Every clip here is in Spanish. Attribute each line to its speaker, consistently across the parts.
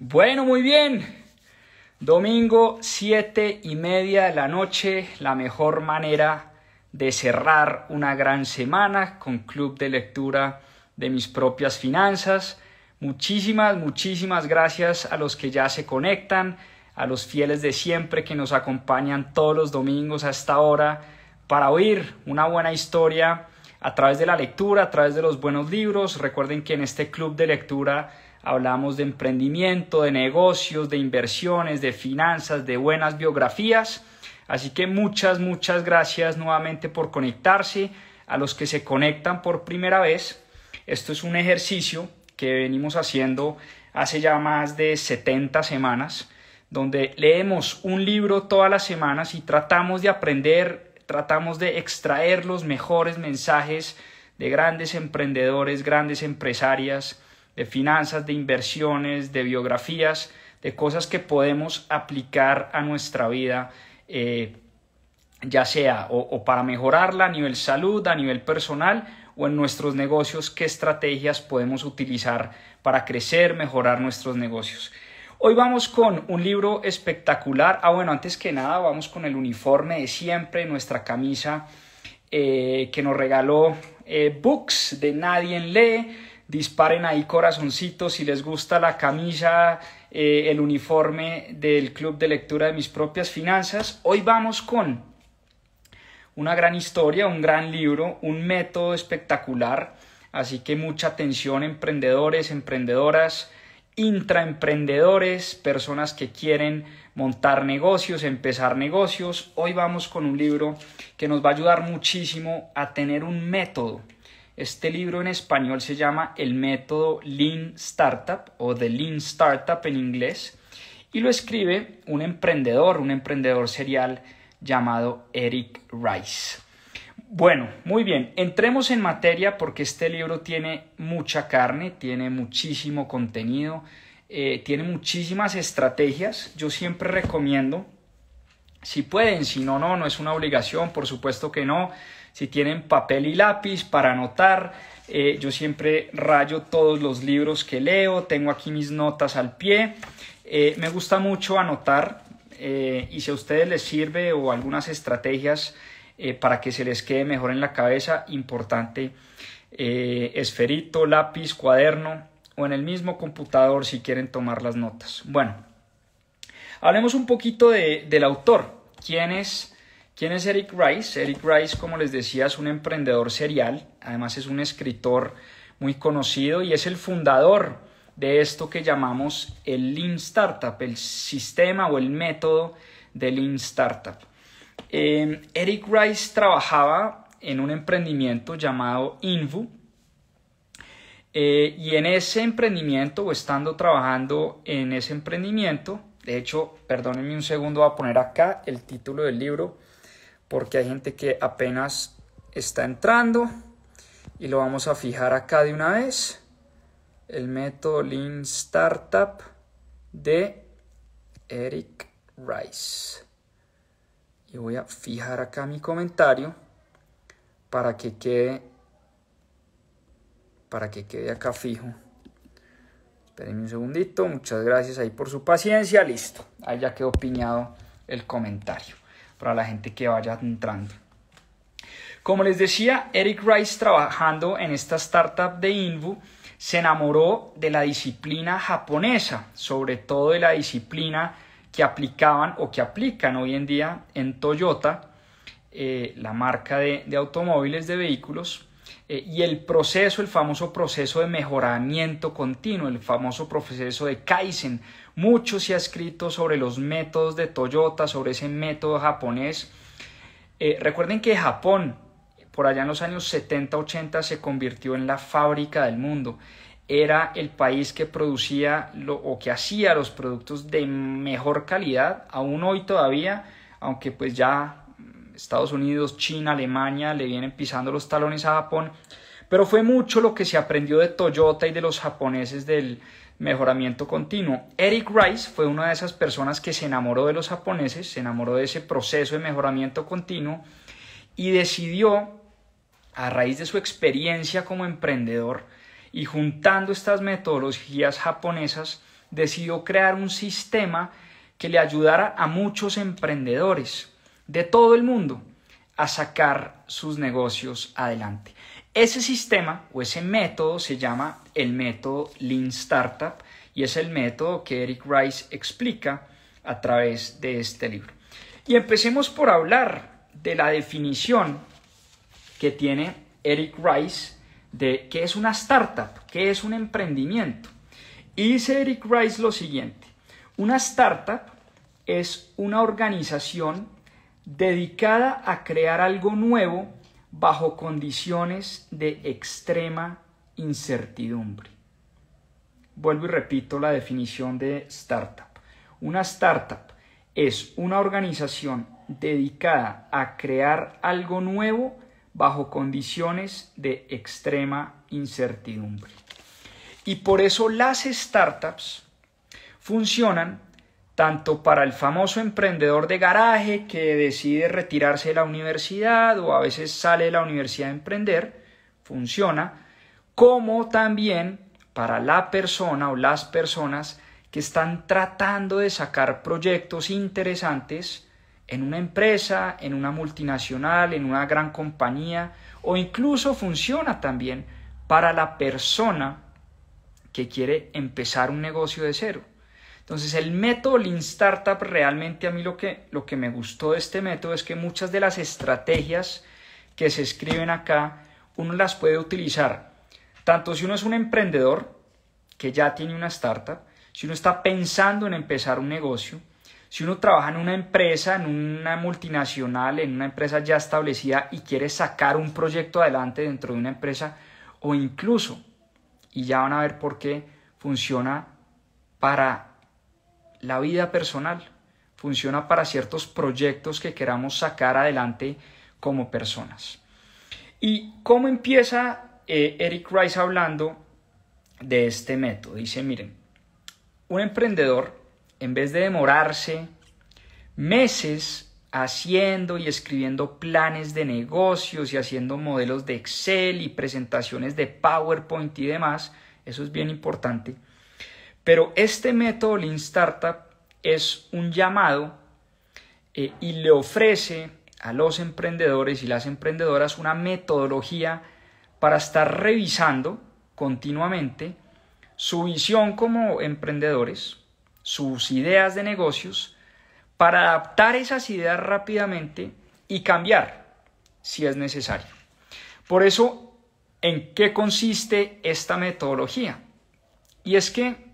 Speaker 1: Bueno, muy bien. Domingo, 7:30 de la noche, la mejor manera de cerrar una gran semana con Club de Lectura de Mis Propias Finanzas. Muchísimas gracias a los que ya se conectan, a los fieles de siempre que nos acompañan todos los domingos a esta hora para oír una buena historia a través de la lectura, a través de los buenos libros. Recuerden que en este Club de Lectura hablamos de emprendimiento, de negocios, de inversiones, de finanzas, de buenas biografías. Así que muchas gracias nuevamente por conectarse. A los que se conectan por primera vez, esto es un ejercicio que venimos haciendo hace ya más de 70 semanas, donde leemos un libro todas las semanas y tratamos de aprender, tratamos de extraer los mejores mensajes de grandes emprendedores, grandes empresarias, de finanzas, de inversiones, de biografías, de cosas que podemos aplicar a nuestra vida, ya sea o para mejorarla a nivel salud, a nivel personal o en nuestros negocios, qué estrategias podemos utilizar para crecer, mejorar nuestros negocios. Hoy vamos con un libro espectacular. Antes que nada vamos con el uniforme de siempre, nuestra camisa que nos regaló Books de Nadie Lee. Disparen ahí corazoncitos si les gusta la camisa, el uniforme del Club de Lectura de Mis Propias Finanzas. Hoy vamos con una gran historia, un gran libro, un método espectacular. Así que mucha atención, emprendedores, emprendedoras, intraemprendedores, personas que quieren montar negocios, empezar negocios. Hoy vamos con un libro que nos va a ayudar muchísimo a tener un método. Este libro en español se llama El Método Lean Startup o The Lean Startup en inglés, y lo escribe un emprendedor serial llamado Eric Rice. Bueno, muy bien, entremos en materia porque este libro tiene mucha carne, tiene muchísimo contenido, tiene muchísimas estrategias. Yo siempre recomiendo, si pueden, si no, no es una obligación, por supuesto que no. Si tienen papel y lápiz para anotar, yo siempre rayo todos los libros que leo, tengo aquí mis notas al pie. Me gusta mucho anotar y si a ustedes les sirve o algunas estrategias para que se les quede mejor en la cabeza, importante, esferito, lápiz, cuaderno o en el mismo computador si quieren tomar las notas. Bueno, hablemos un poquito del autor. ¿Quién es Eric Rice? Eric Rice, como les decía, es un emprendedor serial, además es un escritor muy conocido y es el fundador de esto que llamamos el Lean Startup, el sistema o el método de Lean Startup. Eric Rice trabajaba en un emprendimiento llamado Invu y en ese emprendimiento, o estando trabajando en ese emprendimiento, de hecho, perdónenme un segundo, voy a poner acá el título del libro porque hay gente que apenas está entrando y lo vamos a fijar acá de una vez. El método Lean Startup de Eric Rice. Y voy a fijar acá mi comentario para que quede acá fijo. Espérenme un segundito, muchas gracias ahí por su paciencia, listo. Ahí ya quedó piñado el comentario para la gente que vaya entrando. Como les decía, Eric Rice, trabajando en esta startup de Invu, se enamoró de la disciplina japonesa, sobre todo de la disciplina que aplicaban o que aplican hoy en día en Toyota, la marca de automóviles, de vehículos, y el famoso proceso de mejoramiento continuo, el famoso proceso de Kaizen. Mucho se ha escrito sobre los métodos de Toyota, sobre ese método japonés. Recuerden que Japón, por allá en los años 70-80, se convirtió en la fábrica del mundo. Era el país que producía o que hacía los productos de mejor calidad, aún hoy todavía, aunque pues ya Estados Unidos, China, Alemania le vienen pisando los talones a Japón, pero fue mucho lo que se aprendió de Toyota y de los japoneses del mejoramiento continuo. Eric Rice fue una de esas personas que se enamoró de los japoneses, se enamoró de ese proceso de mejoramiento continuo y decidió, a raíz de su experiencia como emprendedor y juntando estas metodologías japonesas, decidió crear un sistema que le ayudara a muchos emprendedores de todo el mundo a sacar sus negocios adelante. Ese sistema o ese método se llama el método Lean Startup y es el método que Eric Rice explica a través de este libro. Y empecemos por hablar de la definición que tiene Eric Rice de qué es una startup, qué es un emprendimiento. Y dice Eric Rice lo siguiente: una startup es una organización dedicada a crear algo nuevo bajo condiciones de extrema incertidumbre. Vuelvo y repito la definición de startup. Una startup es una organización dedicada a crear algo nuevo bajo condiciones de extrema incertidumbre. Y por eso las startups funcionan tanto para el famoso emprendedor de garaje que decide retirarse de la universidad o a veces sale de la universidad a emprender, funciona, como también para la persona o las personas que están tratando de sacar proyectos interesantes en una empresa, en una multinacional, en una gran compañía, o incluso funciona también para la persona que quiere empezar un negocio de cero. Entonces el método Lean Startup, realmente a mí lo que me gustó de este método es que muchas de las estrategias que se escriben acá uno las puede utilizar tanto si uno es un emprendedor que ya tiene una startup, si uno está pensando en empezar un negocio, si uno trabaja en una empresa, en una multinacional, en una empresa ya establecida y quiere sacar un proyecto adelante dentro de una empresa, o incluso, y ya van a ver por qué, funciona para la vida personal, funciona para ciertos proyectos que queramos sacar adelante como personas. ¿Y cómo empieza Eric Rice hablando de este método? Dice, miren, un emprendedor, en vez de demorarse meses haciendo y escribiendo planes de negocios y haciendo modelos de Excel y presentaciones de PowerPoint y demás, eso es bien importante, pero este método Lean Startup es un llamado y le ofrece a los emprendedores y las emprendedoras una metodología para estar revisando continuamente su visión como emprendedores, sus ideas de negocios, para adaptar esas ideas rápidamente y cambiar si es necesario. Por eso, ¿en qué consiste esta metodología? Y es que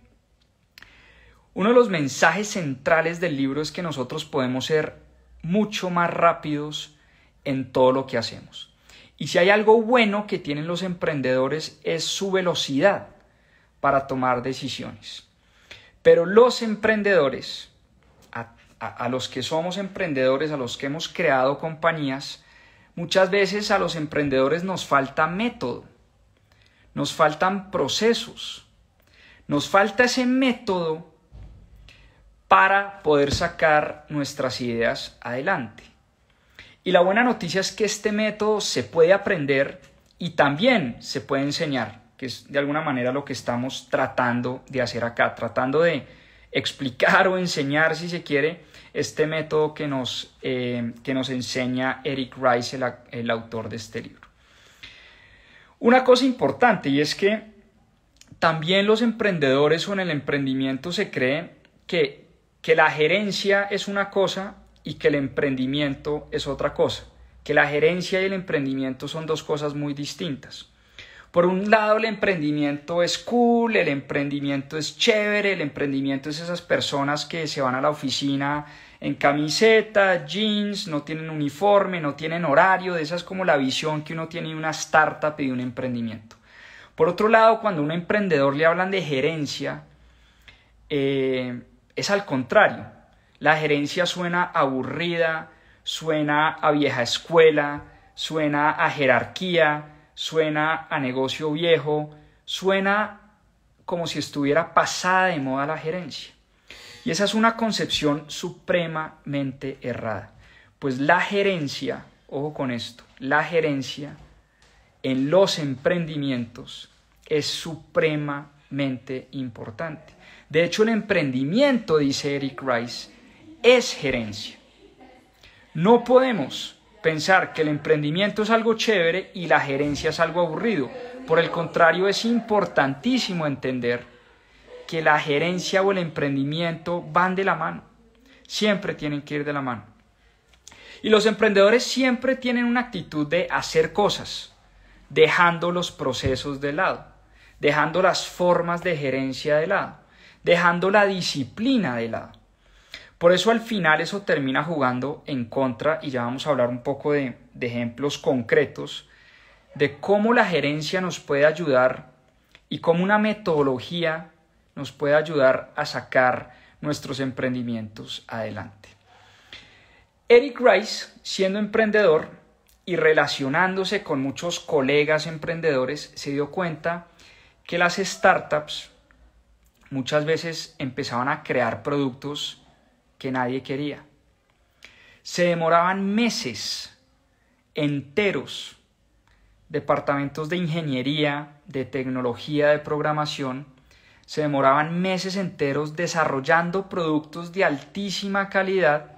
Speaker 1: uno de los mensajes centrales del libro es que nosotros podemos ser mucho más rápidos en todo lo que hacemos. Y si hay algo bueno que tienen los emprendedores es su velocidad para tomar decisiones. Pero los emprendedores, a los que somos emprendedores, a los que hemos creado compañías, muchas veces a los emprendedores nos falta método, nos faltan procesos, nos falta ese método para poder sacar nuestras ideas adelante. Y la buena noticia es que este método se puede aprender y también se puede enseñar, que es de alguna manera lo que estamos tratando de hacer acá, tratando de explicar o enseñar, si se quiere, este método que nos enseña Eric Rice, el autor de este libro. Una cosa importante, y es que también los emprendedores o en el emprendimiento se cree que la gerencia es una cosa y que el emprendimiento es otra cosa, que la gerencia y el emprendimiento son dos cosas muy distintas. Por un lado, el emprendimiento es cool, el emprendimiento es chévere, el emprendimiento es esas personas que se van a la oficina en camiseta, jeans, no tienen uniforme, no tienen horario, esa es como la visión que uno tiene de una startup y de un emprendimiento. Por otro lado, cuando a un emprendedor le hablan de gerencia, es al contrario. La gerencia suena aburrida, suena a vieja escuela, suena a jerarquía, suena a negocio viejo, suena como si estuviera pasada de moda la gerencia. Y esa es una concepción supremamente errada. Pues la gerencia, ojo con esto, la gerencia en los emprendimientos es supremamente importante. De hecho, el emprendimiento, dice Eric Rice, es gerencia. No podemos pensar que el emprendimiento es algo chévere y la gerencia es algo aburrido. Por el contrario, es importantísimo entender que la gerencia o el emprendimiento van de la mano. Siempre tienen que ir de la mano. Y los emprendedores siempre tienen una actitud de hacer cosas, dejando los procesos de lado, dejando las formas de gerencia de lado, dejando la disciplina de lado. Por eso al final eso termina jugando en contra, y ya vamos a hablar un poco de ejemplos concretos de cómo la gerencia nos puede ayudar y cómo una metodología nos puede ayudar a sacar nuestros emprendimientos adelante. Eric Rice, siendo emprendedor y relacionándose con muchos colegas emprendedores, se dio cuenta que las startups muchas veces empezaban a crear productos que nadie quería. Se demoraban meses enteros, departamentos de ingeniería, de tecnología, de programación, se demoraban meses enteros desarrollando productos de altísima calidad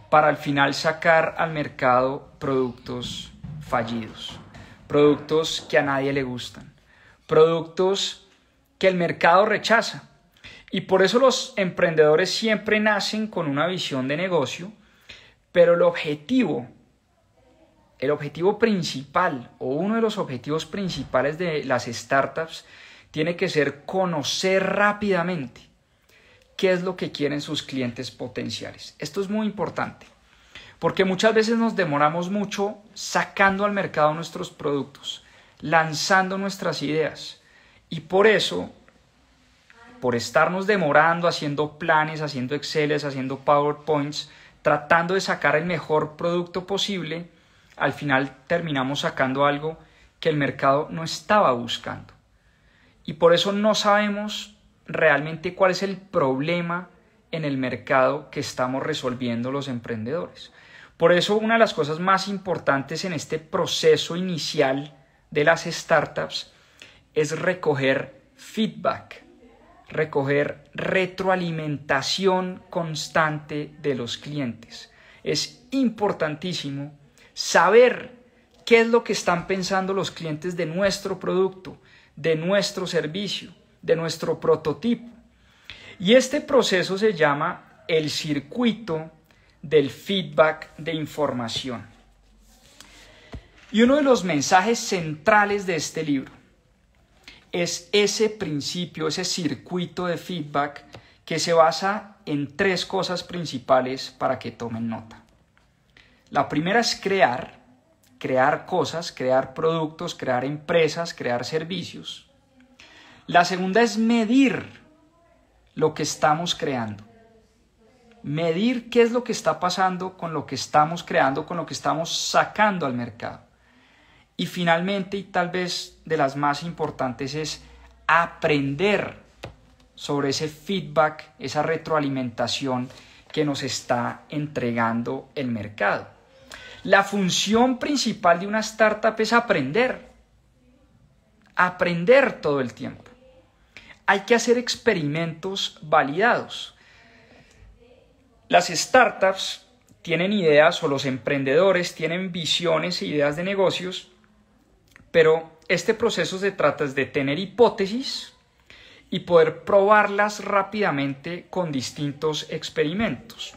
Speaker 1: para al final sacar al mercado productos fallidos, productos que a nadie le gustan, productos que el mercado rechaza. Y por eso los emprendedores siempre nacen con una visión de negocio, pero el objetivo principal o uno de los objetivos principales de las startups tiene que ser conocer rápidamente qué es lo que quieren sus clientes potenciales. Esto es muy importante, porque muchas veces nos demoramos mucho sacando al mercado nuestros productos, lanzando nuestras ideas, y por eso, por estarnos demorando haciendo planes, haciendo Exceles, haciendo PowerPoints, tratando de sacar el mejor producto posible, al final terminamos sacando algo que el mercado no estaba buscando. Y por eso no sabemos realmente cuál es el problema en el mercado que estamos resolviendo los emprendedores. Por eso una de las cosas más importantes en este proceso inicial de las startups es recoger feedback, recoger retroalimentación constante de los clientes. Es importantísimo saber qué es lo que están pensando los clientes de nuestro producto, de nuestro servicio, de nuestro prototipo. Y este proceso se llama el circuito del feedback de información. Y uno de los mensajes centrales de este libro es ese principio, ese circuito de feedback que se basa en 3 cosas principales para que tomen nota. La primera es crear cosas, crear productos, crear empresas, crear servicios. La segunda es medir lo que estamos creando. Medir qué es lo que está pasando con lo que estamos creando, con lo que estamos sacando al mercado. Y finalmente, y tal vez de las más importantes, es aprender sobre ese feedback, esa retroalimentación que nos está entregando el mercado. La función principal de una startup es aprender todo el tiempo. Hay que hacer experimentos validados. Las startups tienen ideas, o los emprendedores tienen visiones e ideas de negocios, pero este proceso se trata de tener hipótesis y poder probarlas rápidamente con distintos experimentos.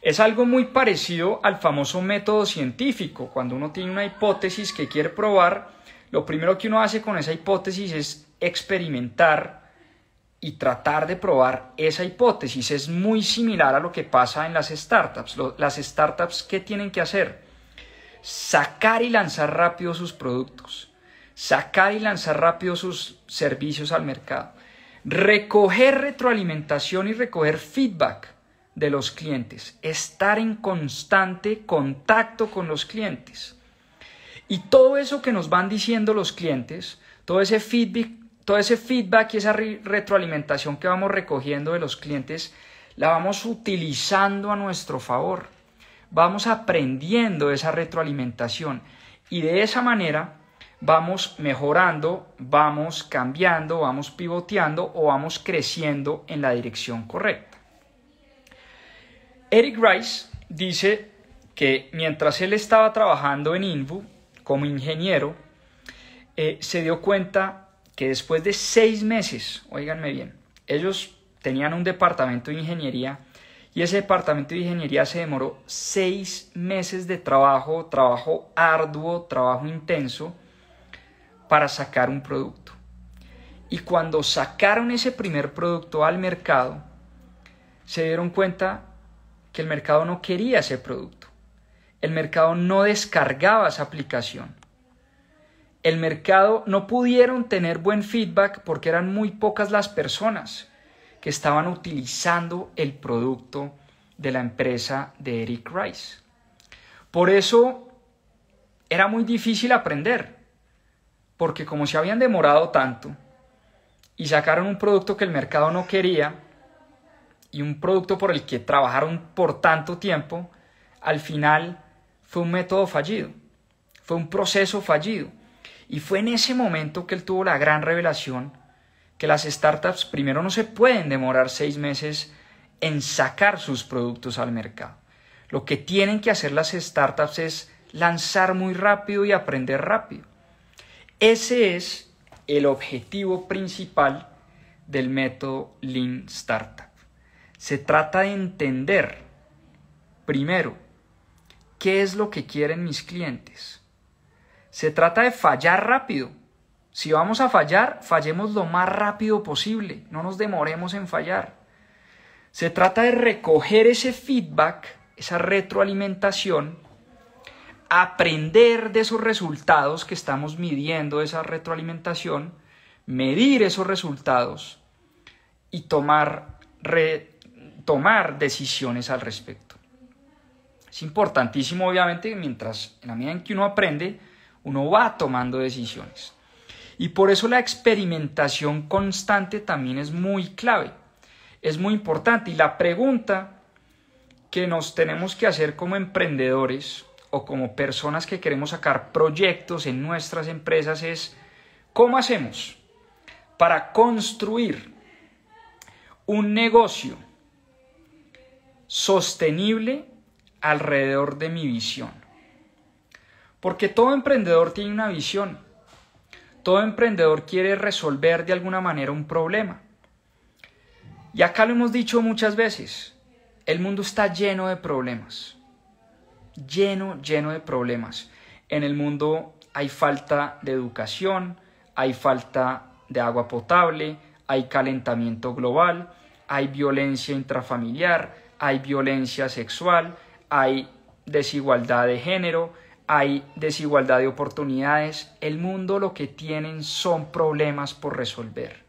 Speaker 1: Es algo muy parecido al famoso método científico. Cuando uno tiene una hipótesis que quiere probar, lo primero que uno hace con esa hipótesis es experimentar y tratar de probar esa hipótesis. Es muy similar a lo que pasa en las startups. Las startups, ¿qué tienen que hacer? Sacar y lanzar rápido sus productos, sacar y lanzar rápido sus servicios al mercado, recoger retroalimentación y recoger feedback de los clientes, estar en constante contacto con los clientes. Y todo eso que nos van diciendo los clientes, todo ese feedback y esa retroalimentación que vamos recogiendo de los clientes, la vamos utilizando a nuestro favor. Vamos aprendiendo esa retroalimentación y de esa manera vamos mejorando, vamos cambiando, vamos pivoteando o vamos creciendo en la dirección correcta. Eric Rice dice que mientras él estaba trabajando en Invu como ingeniero, se dio cuenta que después de 6 meses, óiganme bien, ellos tenían un departamento de ingeniería y ese departamento de ingeniería se demoró 6 meses de trabajo arduo, trabajo intenso para sacar un producto. Y cuando sacaron ese primer producto al mercado, se dieron cuenta que el mercado no quería ese producto. El mercado no descargaba esa aplicación. El mercado no pudieron tener buen feedback porque eran muy pocas las personas que estaban utilizando el producto de la empresa de Eric Rice. Por eso era muy difícil aprender, porque como se habían demorado tanto y sacaron un producto que el mercado no quería y un producto por el que trabajaron por tanto tiempo, al final fue un método fallido, fue un proceso fallido. Y fue en ese momento que él tuvo la gran revelación que las startups primero no se pueden demorar 6 meses en sacar sus productos al mercado. Lo que tienen que hacer las startups es lanzar muy rápido y aprender rápido. Ese es el objetivo principal del método Lean Startup. Se trata de entender, primero, qué es lo que quieren mis clientes. Se trata de fallar rápido. Si vamos a fallar, fallemos lo más rápido posible. No nos demoremos en fallar. Se trata de recoger ese feedback, esa retroalimentación, aprender de esos resultados que estamos midiendo, esa retroalimentación, medir esos resultados y tomar decisiones al respecto. Es importantísimo, obviamente, mientras en la medida en que uno aprende, uno va tomando decisiones. Y por eso la experimentación constante también es muy clave, es muy importante. Y la pregunta que nos tenemos que hacer como emprendedores o como personas que queremos sacar proyectos en nuestras empresas es: ¿cómo hacemos para construir un negocio sostenible alrededor de mi visión? Porque todo emprendedor tiene una visión. Todo emprendedor quiere resolver de alguna manera un problema. Y acá lo hemos dicho muchas veces. El mundo está lleno de problemas. Lleno de problemas. En el mundo hay falta de educación, hay falta de agua potable, hay calentamiento global, hay violencia intrafamiliar, hay violencia sexual, hay desigualdad de género, hay desigualdad de oportunidades. El mundo lo que tienen son problemas por resolver.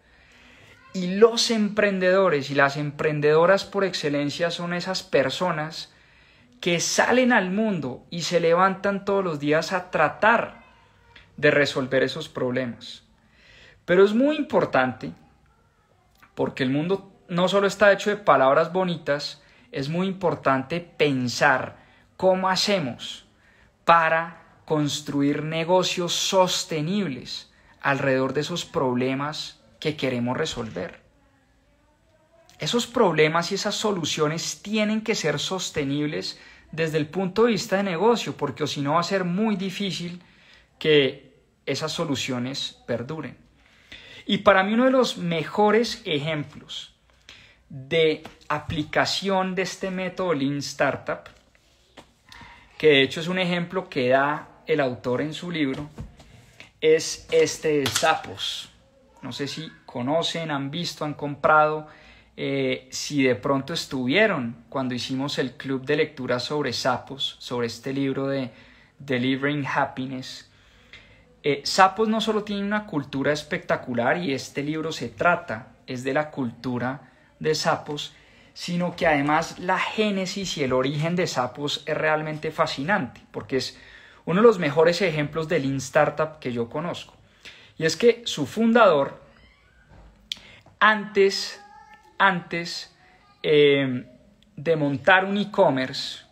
Speaker 1: Y los emprendedores y las emprendedoras por excelencia son esas personas que salen al mundo y se levantan todos los días a tratar de resolver esos problemas. Pero es muy importante, porque el mundo no solo está hecho de palabras bonitas, es muy importante pensar cómo hacemos para construir negocios sostenibles alrededor de esos problemas que queremos resolver. Esos problemas y esas soluciones tienen que ser sostenibles desde el punto de vista de negocio, porque si no va a ser muy difícil que esas soluciones perduren. Y para mí uno de los mejores ejemplos de aplicación de este método Lean Startup, que de hecho es un ejemplo que da el autor en su libro, es este de Zappos. No sé si conocen, han visto, han comprado, si de pronto estuvieron cuando hicimos el club de lectura sobre Zappos, sobre este libro de Delivering Happiness. Zappos no solo tiene una cultura espectacular, y este libro es de la cultura de Zappos, sino que además la génesis y el origen de Zappos es realmente fascinante, porque es uno de los mejores ejemplos de Lean Startup que yo conozco. Y es que su fundador, antes de montar un e-commerce,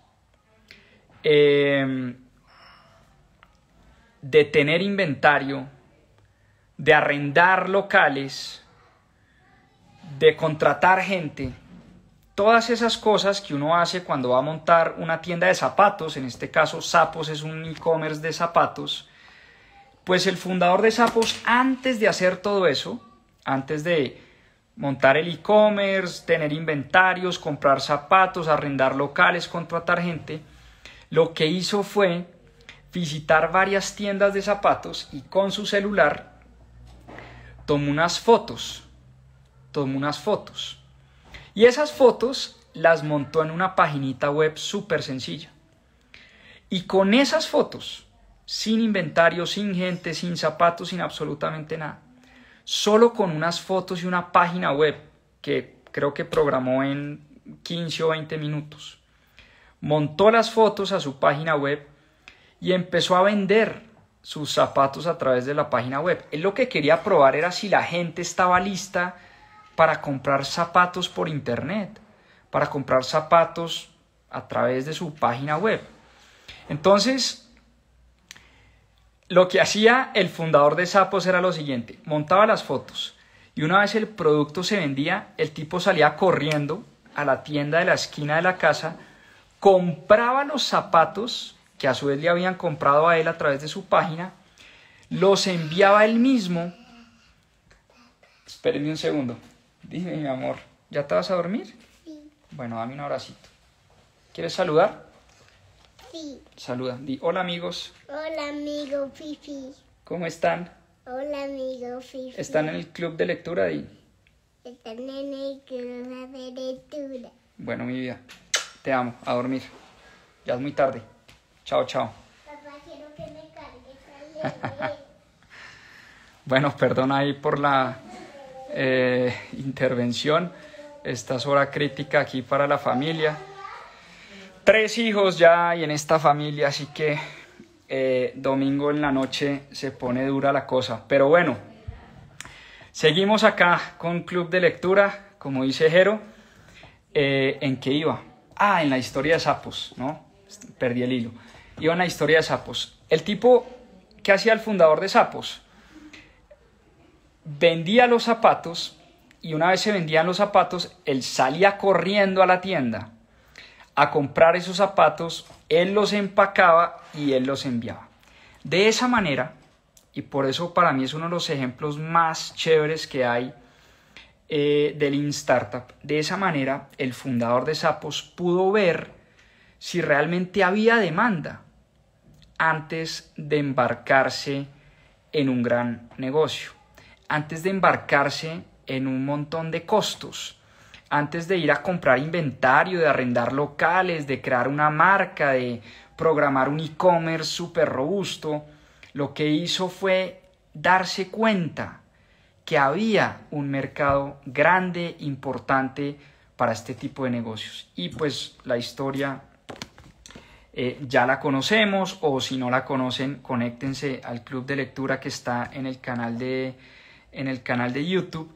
Speaker 1: de tener inventario, de arrendar locales, de contratar gente, todas esas cosas que uno hace cuando va a montar una tienda de zapatos, en este caso Zappos es un e-commerce de zapatos, pues el fundador de Zappos, antes de hacer todo eso, antes de montar el e-commerce, tener inventarios, comprar zapatos, arrendar locales, contratar gente, lo que hizo fue visitar varias tiendas de zapatos y con su celular tomó unas fotos. Y esas fotos las montó en una paginita web súper sencilla. Y con esas fotos, sin inventario, sin gente, sin zapatos, sin absolutamente nada, solo con unas fotos y una página web que creo que programó en 15 o 20 minutos, montó las fotos a su página web y empezó a vender sus zapatos a través de la página web. Él lo que quería probar era si la gente estaba lista para comprar zapatos por internet, para comprar zapatos a través de su página web. Entonces, lo que hacía el fundador de Zappos era lo siguiente: montaba las fotos y una vez el producto se vendía, el tipo salía corriendo a la tienda de la esquina de la casa, compraba los zapatos que a su vez le habían comprado a él a través de su página, los enviaba él mismo. Espérenme un segundo. Dime, mi amor, ¿ya te vas a dormir?
Speaker 2: Sí.
Speaker 1: Bueno, dame un abracito. ¿Quieres saludar?
Speaker 2: Sí.
Speaker 1: Saluda. Di hola, amigos.
Speaker 2: Hola, amigo Fifi.
Speaker 1: ¿Cómo están?
Speaker 2: Hola, amigo Fifi.
Speaker 1: ¿Están en el club de lectura? Di.
Speaker 2: Están en el club de lectura.
Speaker 1: Bueno, mi vida, te amo. A dormir. Ya es muy tarde. Chao, chao.
Speaker 2: Papá, quiero que me cargues al bebé.
Speaker 1: Bueno, perdona ahí por la intervención. Esta es hora crítica aquí para la familia. 3 hijos ya hay en esta familia, así que domingo en la noche se pone dura la cosa. Pero bueno, seguimos acá con Club de Lectura, como dice Jero. ¿En qué iba? En la historia de Zappos, ¿no? Perdí el hilo. Iba en la historia de Zappos. El tipo, ¿qué hacía el fundador de Zappos? Vendía los zapatos y una vez se vendían los zapatos, él salía corriendo a la tienda a comprar esos zapatos, él los empacaba y él los enviaba. De esa manera, y por eso para mí es uno de los ejemplos más chéveres que hay del Lean Startup, de esa manera el fundador de Zappos pudo ver si realmente había demanda antes de embarcarse en un gran negocio, antes de embarcarse en un montón de costos, antes de ir a comprar inventario, de arrendar locales, de crear una marca, de programar un e-commerce súper robusto. Lo que hizo fue darse cuenta que había un mercado grande, importante para este tipo de negocios. Y pues la historia ya la conocemos, o si no la conocen, conéctense al club de lectura que está en el canal de YouTube.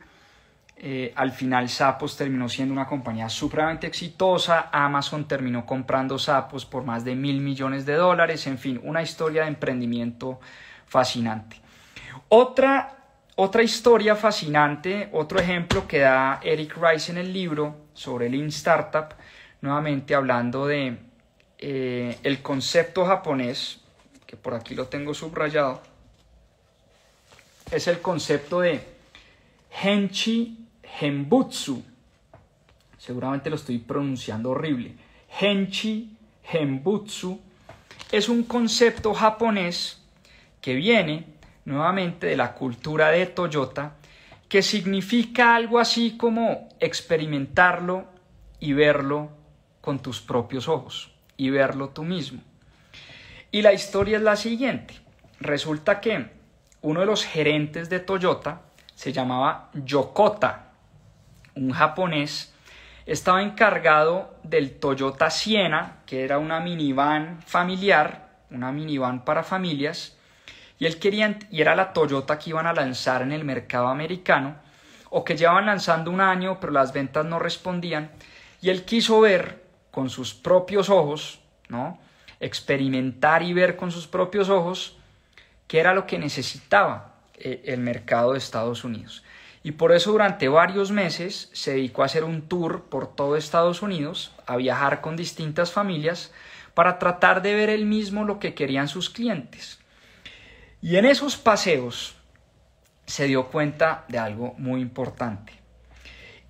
Speaker 1: Al final Zappos terminó siendo una compañía supremamente exitosa. Amazon terminó comprando Zappos por más de $1.000 millones. En fin, una historia de emprendimiento fascinante. Otra historia fascinante, otro ejemplo que da Eric Rice en el libro sobre Lean Startup, nuevamente hablando de el concepto japonés, que por aquí lo tengo subrayado, es el concepto de Henchi Genbutsu. Seguramente lo estoy pronunciando horrible. Henchi Genbutsu es un concepto japonés que viene nuevamente de la cultura de Toyota, que significa algo así como experimentarlo y verlo con tus propios ojos y verlo tú mismo. Y la historia es la siguiente. Resulta que uno de los gerentes de Toyota se llamaba Yokota, un japonés. Estaba encargado del Toyota Sienna, que era una minivan familiar, una minivan para familias, y era la Toyota que iban a lanzar en el mercado americano, o que llevaban lanzando un año, pero las ventas no respondían, y él quiso ver con sus propios ojos, ¿no? Experimentar y ver con sus propios ojos que era lo que necesitaba el mercado de Estados Unidos. Y por eso durante varios meses se dedicó a hacer un tour por todo Estados Unidos, a viajar con distintas familias para tratar de ver él mismo lo que querían sus clientes. Y en esos paseos se dio cuenta de algo muy importante.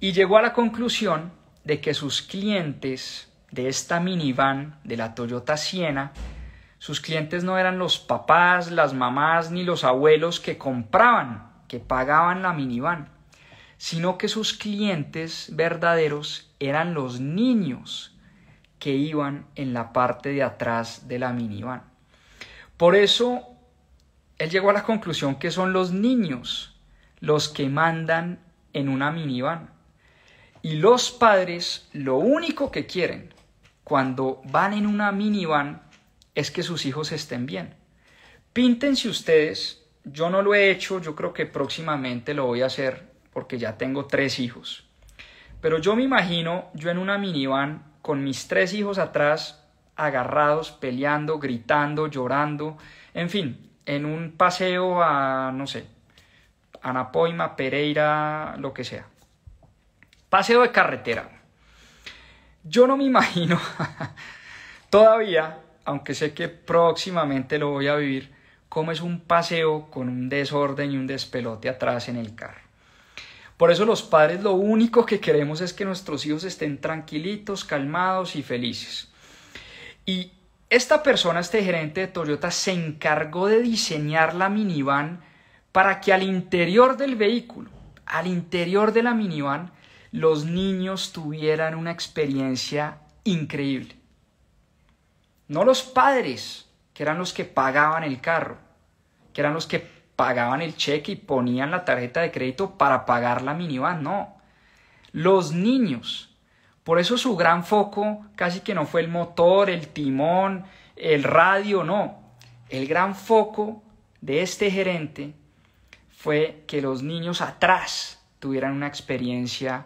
Speaker 1: Y llegó a la conclusión de que sus clientes de esta minivan de la Toyota Sienna, sus clientes no eran los papás, las mamás ni los abuelos que compraban, que pagaban la minivan, sino que sus clientes verdaderos eran los niños que iban en la parte de atrás de la minivan. Por eso él llegó a la conclusión que son los niños los que mandan en una minivan. Y los padres lo único que quieren cuando van en una minivan es que sus hijos estén bien. Píntense ustedes, yo no lo he hecho, yo creo que próximamente lo voy a hacer porque ya tengo 3 hijos. Pero yo me imagino yo en una minivan con mis 3 hijos atrás, agarrados, peleando, gritando, llorando, en fin, en un paseo a, no sé, Anapoima, Pereira, lo que sea. Paseo de carretera. Yo no me imagino todavía, aunque sé que próximamente lo voy a vivir, cómo es un paseo con un desorden y un despelote atrás en el carro. Por eso los padres lo único que queremos es que nuestros hijos estén tranquilitos, calmados y felices. Y esta persona, este gerente de Toyota, se encargó de diseñar la minivan para que al interior del vehículo, al interior de la minivan, los niños tuvieran una experiencia increíble. No los padres, que eran los que pagaban el carro, que eran los que pagaban el cheque y ponían la tarjeta de crédito para pagar la minivan, no. Los niños. Por eso su gran foco casi que no fue el motor, el timón, el radio, no. El gran foco de este gerente fue que los niños atrás tuvieran una experiencia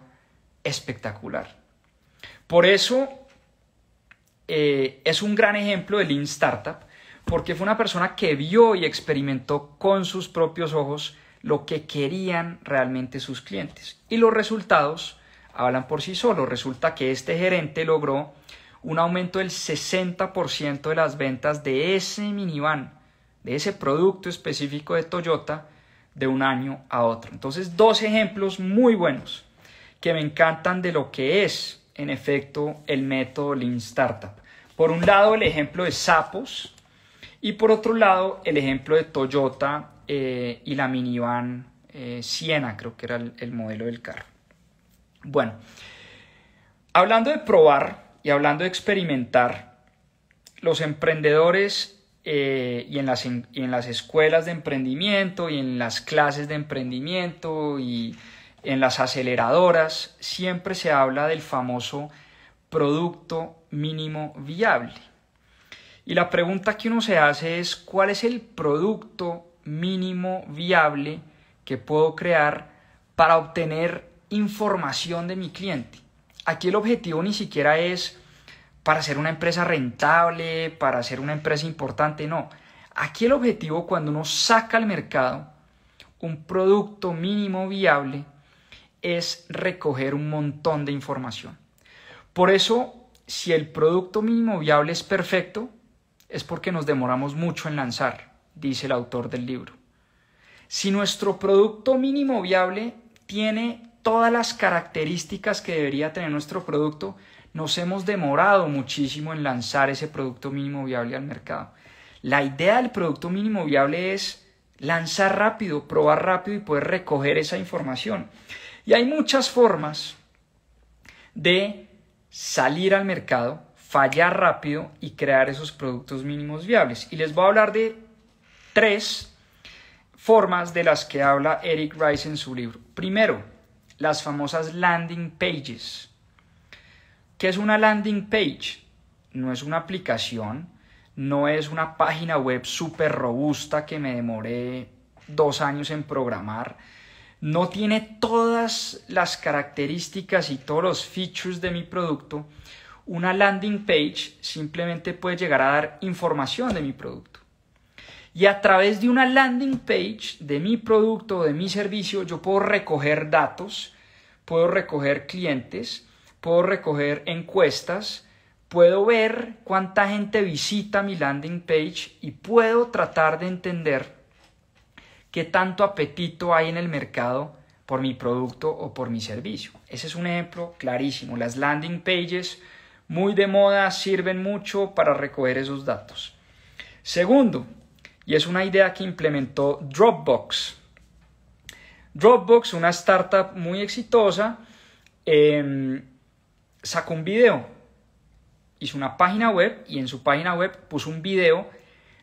Speaker 1: espectacular. Por eso es un gran ejemplo de Lean Startup, porque fue una persona que vio y experimentó con sus propios ojos lo que querían realmente sus clientes. Y los resultados hablan por sí solos. Resulta que este gerente logró un aumento del 60% de las ventas de ese minivan, de ese producto específico de Toyota, de un año a otro. Entonces, 2 ejemplos muy buenos que me encantan de lo que es, en efecto, el método Lean Startup. Por un lado, el ejemplo de Zappos, y por otro lado, el ejemplo de Toyota y la minivan Sienna, creo que era el modelo del carro. Bueno, hablando de probar y hablando de experimentar, los emprendedores y en las escuelas de emprendimiento y en las clases de emprendimiento y en las aceleradoras siempre se habla del famoso producto mínimo viable. Y la pregunta que uno se hace es, ¿cuál es el producto mínimo viable que puedo crear para obtener información de mi cliente? Aquí el objetivo ni siquiera es para ser una empresa rentable, para ser una empresa importante, no. Aquí el objetivo, cuando uno saca al mercado un producto mínimo viable, es recoger un montón de información. Por eso, si el producto mínimo viable es perfecto, es porque nos demoramos mucho en lanzar, dice el autor del libro. Si nuestro producto mínimo viable tiene todas las características que debería tener nuestro producto, nos hemos demorado muchísimo en lanzar ese producto mínimo viable al mercado. La idea del producto mínimo viable es lanzar rápido, probar rápido y poder recoger esa información. Y hay muchas formas de salir al mercado, fallar rápido y crear esos productos mínimos viables. Y les voy a hablar de 3 formas de las que habla Eric Rice en su libro. Primero, las famosas landing pages. ¿Qué es una landing page? No es una aplicación, no es una página web súper robusta que me demoré 2 años en programar. No tiene todas las características y todos los features de mi producto. Una landing page simplemente puede llegar a dar información de mi producto. Y a través de una landing page de mi producto o de mi servicio, yo puedo recoger datos, puedo recoger clientes, puedo recoger encuestas, puedo ver cuánta gente visita mi landing page y puedo tratar de entender qué tanto apetito hay en el mercado por mi producto o por mi servicio. Ese es un ejemplo clarísimo. Las landing pages, muy de moda, sirven mucho para recoger esos datos. Segundo, y es una idea que implementó Dropbox. Dropbox, una startup muy exitosa, sacó un video. Hizo una página web y en su página web puso un video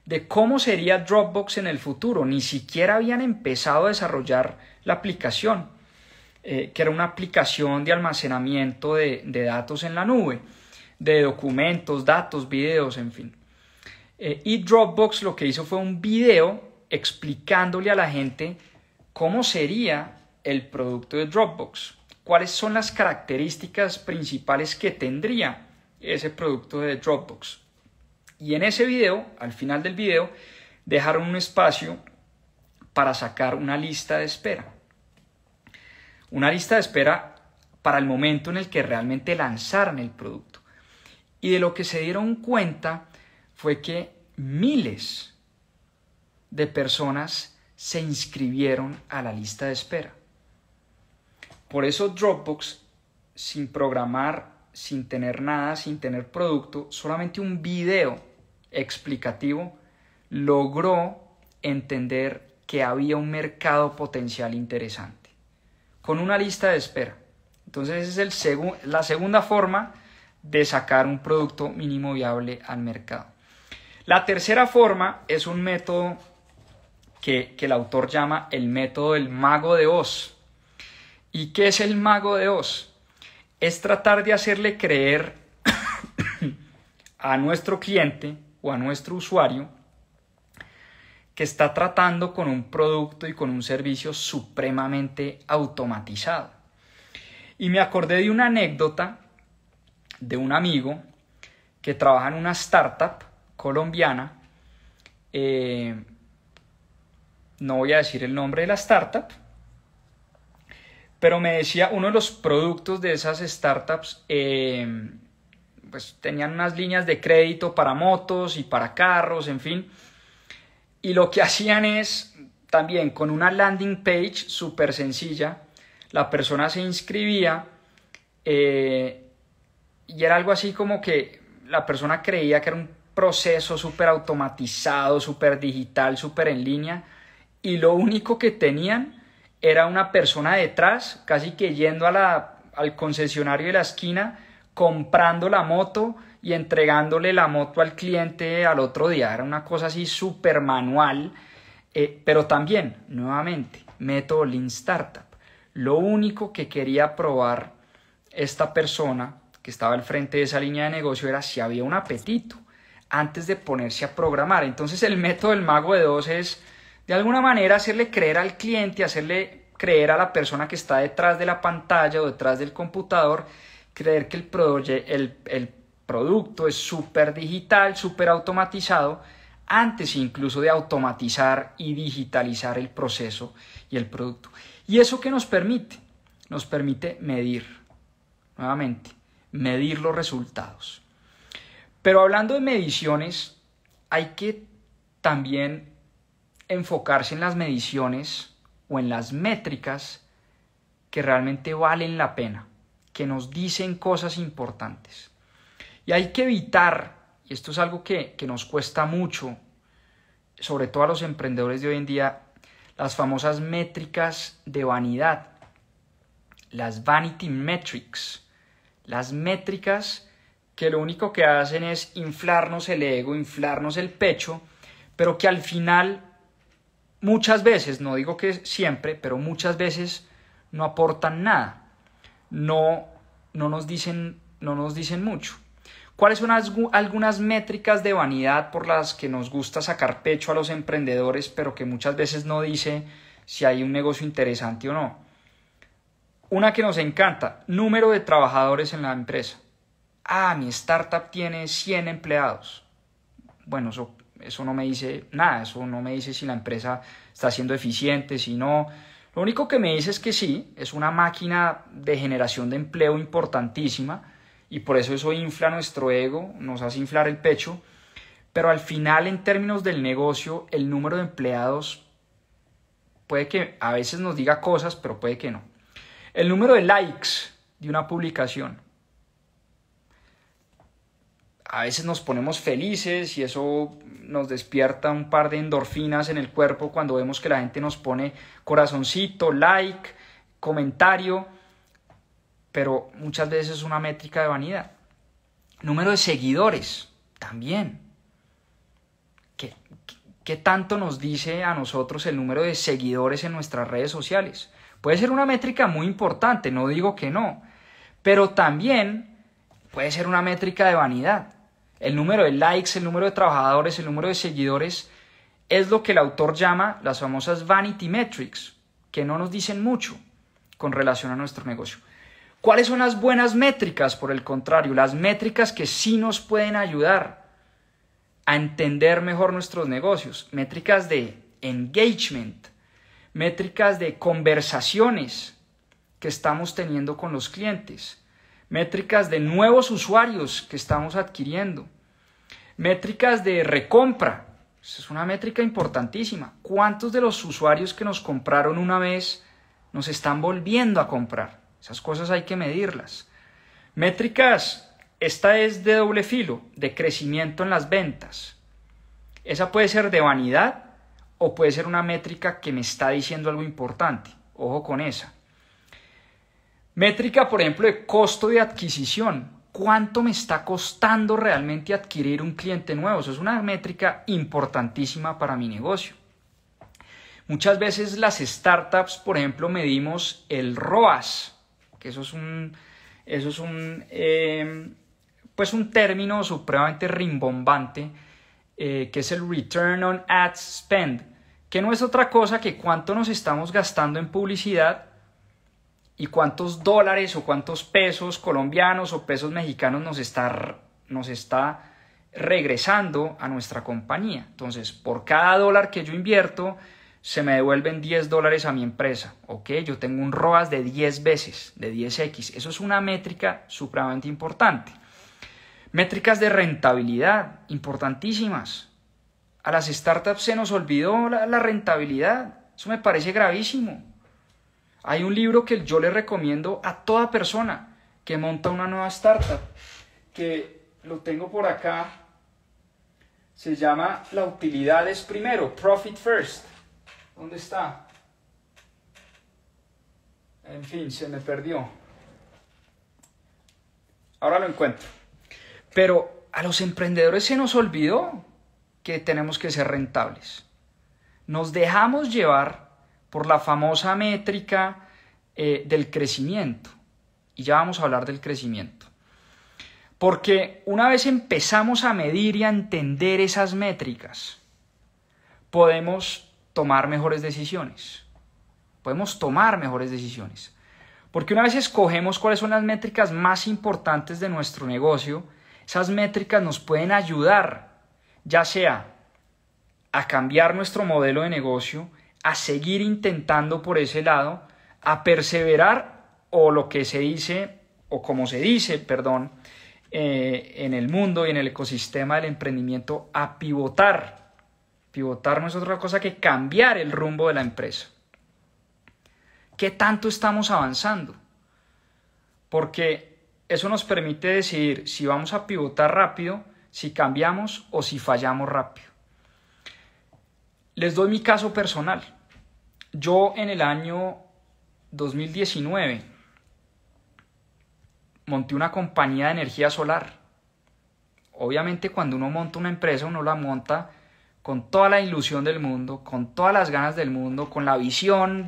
Speaker 1: de cómo sería Dropbox en el futuro. Ni siquiera habían empezado a desarrollar la aplicación, que era una aplicación de almacenamiento de datos en la nube, de documentos, datos, videos, en fin. Y Dropbox lo que hizo fue un video explicándole a la gente cómo sería el producto de Dropbox, cuáles son las características principales que tendría ese producto de Dropbox. Y en ese video, al final del video, dejaron un espacio para sacar una lista de espera. Una lista de espera para el momento en el que realmente lanzaran el producto. Y de lo que se dieron cuenta fue que miles de personas se inscribieron a la lista de espera. Por eso Dropbox, sin programar, sin tener nada, sin tener producto, solamente un video explicativo, logró entender que había un mercado potencial interesante, con una lista de espera. Entonces esa es la segunda forma de sacar un producto mínimo viable al mercado. La tercera forma es un método que el autor llama el método del mago de Oz. ¿Y qué es el mago de Oz? Es tratar de hacerle creer a nuestro cliente o a nuestro usuario que está tratando con un producto y con un servicio supremamente automatizado. Y me acordé de una anécdota de un amigo que trabaja en una startup colombiana. No voy a decir el nombre de la startup, pero me decía, uno de los productos de esas startups pues tenían unas líneas de crédito para motos y para carros, en fin. Y lo que hacían es, también con una landing page súper sencilla, la persona se inscribía y era algo así como que la persona creía que era un proceso súper automatizado, súper digital, súper en línea, y lo único que tenían era una persona detrás, casi que yendo al concesionario de la esquina, comprando la moto y entregándole la moto al cliente al otro día. Era una cosa así súper manual, pero también, nuevamente, método Lean Startup. Lo único que quería probar esta persona que estaba al frente de esa línea de negocio era si había un apetito antes de ponerse a programar. Entonces el método del mago de Oz es, de alguna manera, hacerle creer al cliente, hacerle creer a la persona que está detrás de la pantalla o detrás del computador, creer que el producto es súper digital, súper automatizado, antes incluso de automatizar y digitalizar el proceso y el producto. ¿Y eso qué nos permite? Nos permite medir, nuevamente, medir los resultados. Pero hablando de mediciones, hay que también enfocarse en las mediciones o en las métricas que realmente valen la pena, que nos dicen cosas importantes. Y hay que evitar, y esto es algo que nos cuesta mucho, sobre todo a los emprendedores de hoy en día, las famosas métricas de vanidad, las vanity metrics, las métricas que lo único que hacen es inflarnos el ego, inflarnos el pecho, pero que al final muchas veces, no digo que siempre, pero muchas veces no aportan nada, no nos dicen mucho. ¿Cuáles son algunas métricas de vanidad por las que nos gusta sacar pecho a los emprendedores, pero que muchas veces no dice si hay un negocio interesante o no? Una que nos encanta, número de trabajadores en la empresa. Mi startup tiene 100 empleados. Bueno, eso Eso no me dice nada, eso no me dice si la empresa está siendo eficiente, si no. Lo único que me dice es que sí, es una máquina de generación de empleo importantísima y por eso infla nuestro ego, nos hace inflar el pecho, pero al final en términos del negocio el número de empleados puede que a veces nos diga cosas, pero puede que no. El número de likes de una publicación. A veces nos ponemos felices y eso nos despierta un par de endorfinas en el cuerpo cuando vemos que la gente nos pone corazoncito, like, comentario, pero muchas veces es una métrica de vanidad. Número de seguidores, también. ¿Qué tanto nos dice a nosotros el número de seguidores en nuestras redes sociales? Puede ser una métrica muy importante, no digo que no, pero también puede ser una métrica de vanidad. El número de likes, el número de trabajadores, el número de seguidores es lo que el autor llama las famosas vanity metrics, que no nos dicen mucho con relación a nuestro negocio. ¿Cuáles son las buenas métricas? Por el contrario, las métricas que sí nos pueden ayudar a entender mejor nuestros negocios. Métricas de engagement, métricas de conversaciones que estamos teniendo con los clientes, métricas de nuevos usuarios que estamos adquiriendo, métricas de recompra. Esa es una métrica importantísima. ¿Cuántos de los usuarios que nos compraron una vez nos están volviendo a comprar? Esas cosas hay que medirlas. Métricas, esta es de doble filo, de crecimiento en las ventas. Esa puede ser de vanidad o puede ser una métrica que me está diciendo algo importante. Ojo con esa. Métrica, por ejemplo, de costo de adquisición. ¿Cuánto me está costando realmente adquirir un cliente nuevo? Eso es una métrica importantísima para mi negocio. Muchas veces las startups, por ejemplo, medimos el ROAS, que eso es un término supremamente rimbombante, que es el Return on Ad Spend, que no es otra cosa que cuánto nos estamos gastando en publicidad y cuántos dólares o cuántos pesos colombianos o pesos mexicanos nos está regresando a nuestra compañía. Entonces, por cada dólar que yo invierto, se me devuelven $10 a mi empresa. ¿Ok? Yo tengo un ROAS de 10 veces, de 10x. Eso es una métrica supremamente importante. Métricas de rentabilidad, importantísimas. A las startups se nos olvidó la rentabilidad. Eso me parece gravísimo. Hay un libro que yo le recomiendo a toda persona que monta una nueva startup, que lo tengo por acá. Se llama La utilidad es primero, Profit First. ¿Dónde está? En fin, se me perdió. Ahora lo encuentro. Pero a los emprendedores se nos olvidó que tenemos que ser rentables. Nos dejamos llevar por la famosa métrica del crecimiento. Y ya vamos a hablar del crecimiento. Porque una vez empezamos a medir y a entender esas métricas, podemos tomar mejores decisiones. Porque una vez escogemos cuáles son las métricas más importantes de nuestro negocio, esas métricas nos pueden ayudar, ya sea a cambiar nuestro modelo de negocio, a seguir intentando por ese lado, a perseverar o lo que se dice, o como se dice, en el mundo y en el ecosistema del emprendimiento, a pivotar. Pivotar no es otra cosa que cambiar el rumbo de la empresa. ¿Qué tanto estamos avanzando? Porque eso nos permite decidir si vamos a pivotar rápido, si cambiamos o si fallamos rápido. Les doy mi caso personal. Yo en el año 2019 monté una compañía de energía solar. Obviamente cuando uno monta una empresa, uno la monta con toda la ilusión del mundo, con todas las ganas del mundo, con la visión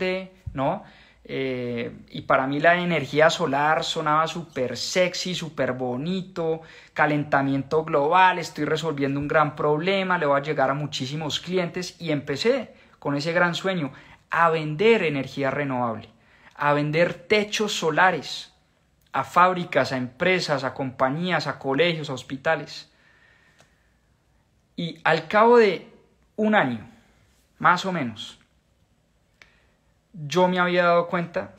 Speaker 1: ¿no? Y para mí la energía solar sonaba súper sexy, súper bonito, calentamiento global, estoy resolviendo un gran problema, le voy a llegar a muchísimos clientes y empecé con ese gran sueño a vender energía renovable, a vender techos solares a fábricas, a empresas, a compañías, a colegios, a hospitales. Y al cabo de un año, más o menos, yo me había dado cuenta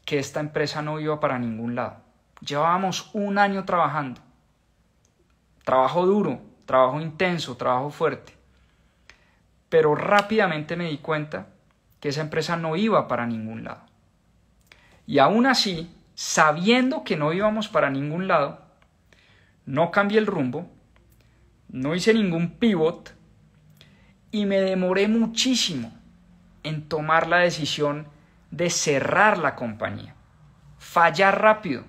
Speaker 1: que esta empresa no iba para ningún lado. Llevábamos un año trabajando. Trabajo duro, trabajo intenso, trabajo fuerte. Pero rápidamente me di cuenta que esa empresa no iba para ningún lado. Y aún así, sabiendo que no íbamos para ningún lado, no cambié el rumbo, no hice ningún pivot y me demoré muchísimo en tomar la decisión de cerrar la compañía. Fallar rápido.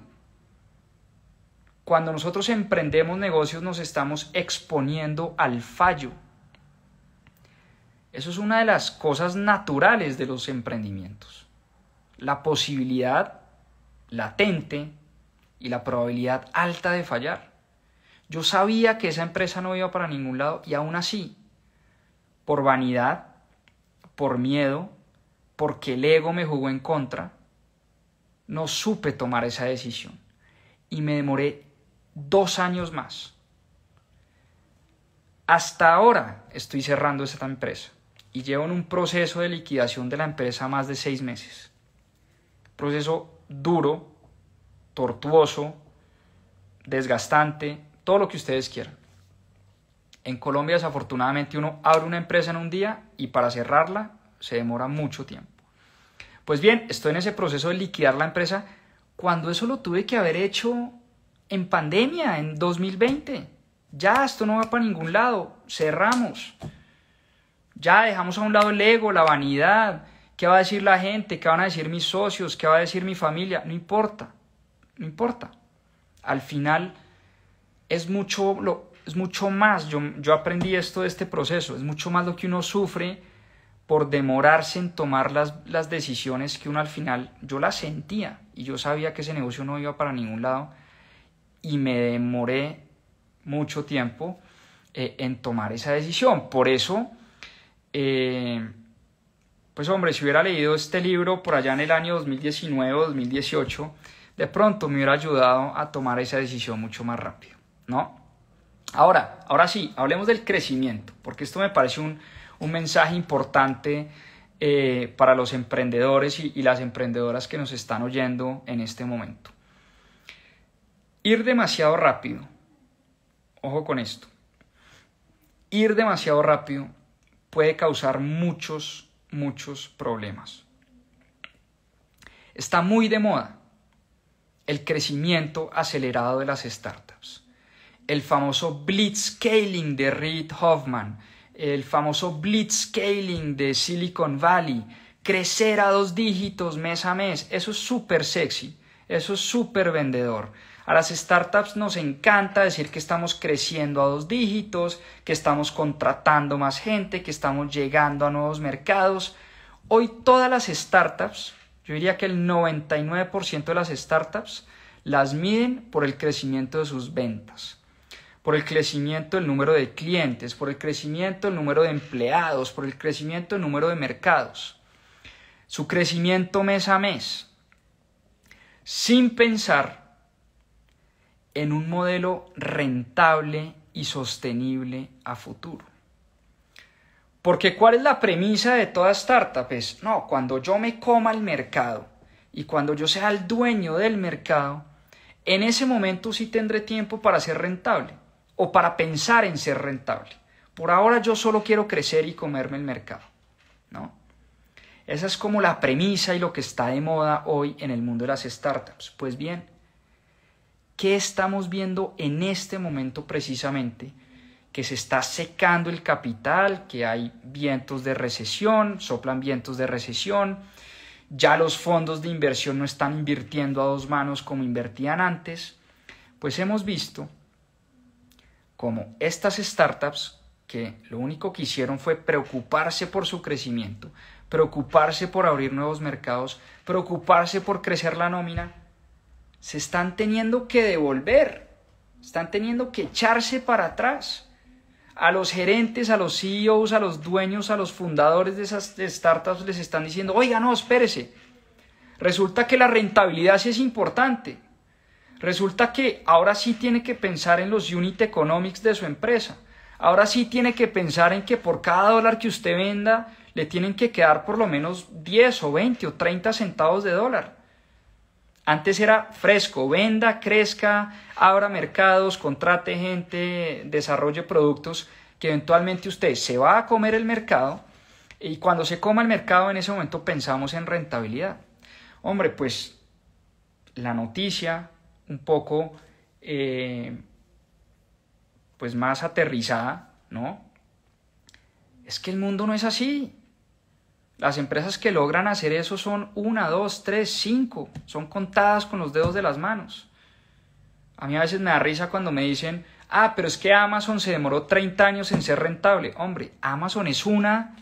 Speaker 1: Cuando nosotros emprendemos negocios nos estamos exponiendo al fallo. Eso es una de las cosas naturales de los emprendimientos. La posibilidad latente y la probabilidad alta de fallar. Yo sabía que esa empresa no iba para ningún lado y aún así, por vanidad, por miedo, porque el ego me jugó en contra, no supe tomar esa decisión y me demoré 2 años más. Hasta ahora estoy cerrando esta empresa y llevo en un proceso de liquidación de la empresa más de 6 meses. Proceso duro, tortuoso, desgastante, todo lo que ustedes quieran. En Colombia, desafortunadamente, uno abre una empresa en un día y para cerrarla se demora mucho tiempo. Pues bien, estoy en ese proceso de liquidar la empresa cuando eso lo tuve que haber hecho en pandemia, en 2020. Ya, esto no va para ningún lado, cerramos. Ya dejamos a un lado el ego, la vanidad. ¿Qué va a decir la gente? ¿Qué van a decir mis socios? ¿Qué va a decir mi familia? No importa, no importa. Al final es mucho más. Yo aprendí esto de este proceso. Es mucho más lo que uno sufre por demorarse en tomar las decisiones que uno al final, yo las sentía y yo sabía que ese negocio no iba para ningún lado y me demoré mucho tiempo en tomar esa decisión. Por eso, pues hombre, si hubiera leído este libro por allá en el año 2019 o 2018, de pronto me hubiera ayudado a tomar esa decisión mucho más rápido, ¿no? Ahora sí, hablemos del crecimiento, porque esto me parece un mensaje importante para los emprendedores y las emprendedoras que nos están oyendo en este momento. Ir demasiado rápido, ojo con esto, ir demasiado rápido puede causar muchos problemas. Está muy de moda el crecimiento acelerado de las startups. El famoso blitzscaling de Reid Hoffman, el famoso blitzscaling de Silicon Valley, crecer a 2 dígitos mes a mes, eso es súper sexy, eso es súper vendedor. A las startups nos encanta decir que estamos creciendo a 2 dígitos, que estamos contratando más gente, que estamos llegando a nuevos mercados. Hoy todas las startups, yo diría que el 99% de las startups las miden por el crecimiento de sus ventas, por el crecimiento del número de clientes, por el crecimiento del número de empleados, por el crecimiento del número de mercados. Su crecimiento mes a mes, sin pensar en un modelo rentable y sostenible a futuro. Porque ¿cuál es la premisa de toda startup? Es, no, cuando yo me coma el mercado y cuando yo sea el dueño del mercado, en ese momento sí tendré tiempo para ser rentable o para pensar en ser rentable. Por ahora yo solo quiero crecer y comerme el mercado, ¿no? Esa es como la premisa y lo que está de moda hoy en el mundo de las startups. Pues bien, ¿qué estamos viendo en este momento precisamente? Que se está secando el capital, que hay vientos de recesión, soplan vientos de recesión, ya los fondos de inversión no están invirtiendo a 2 manos como invertían antes. Pues hemos visto como estas startups que lo único que hicieron fue preocuparse por su crecimiento, preocuparse por abrir nuevos mercados, preocuparse por crecer la nómina, se están teniendo que devolver, están teniendo que echarse para atrás. A los gerentes, a los CEOs, a los dueños, a los fundadores de esas startups les están diciendo, oiga, no, espérese, resulta que la rentabilidad sí es importante, resulta que ahora sí tiene que pensar en los unit economics de su empresa, Ahora sí tiene que pensar en que por cada dólar que usted venda, le tienen que quedar por lo menos 10 o 20 o 30 centavos de dólar. Antes era fresco, venda, crezca, abra mercados, contrate gente, desarrolle productos que eventualmente usted se va a comer el mercado, y cuando se coma el mercado en ese momento pensamos en rentabilidad. Hombre, pues la noticia un poco pues más aterrizada, ¿no? Es que el mundo no es así. Las empresas que logran hacer eso son 1, 2, 3, 5. Son contadas con los dedos de las manos. A mí a veces me da risa cuando me dicen, pero es que Amazon se demoró 30 años en ser rentable. Hombre, Amazon es una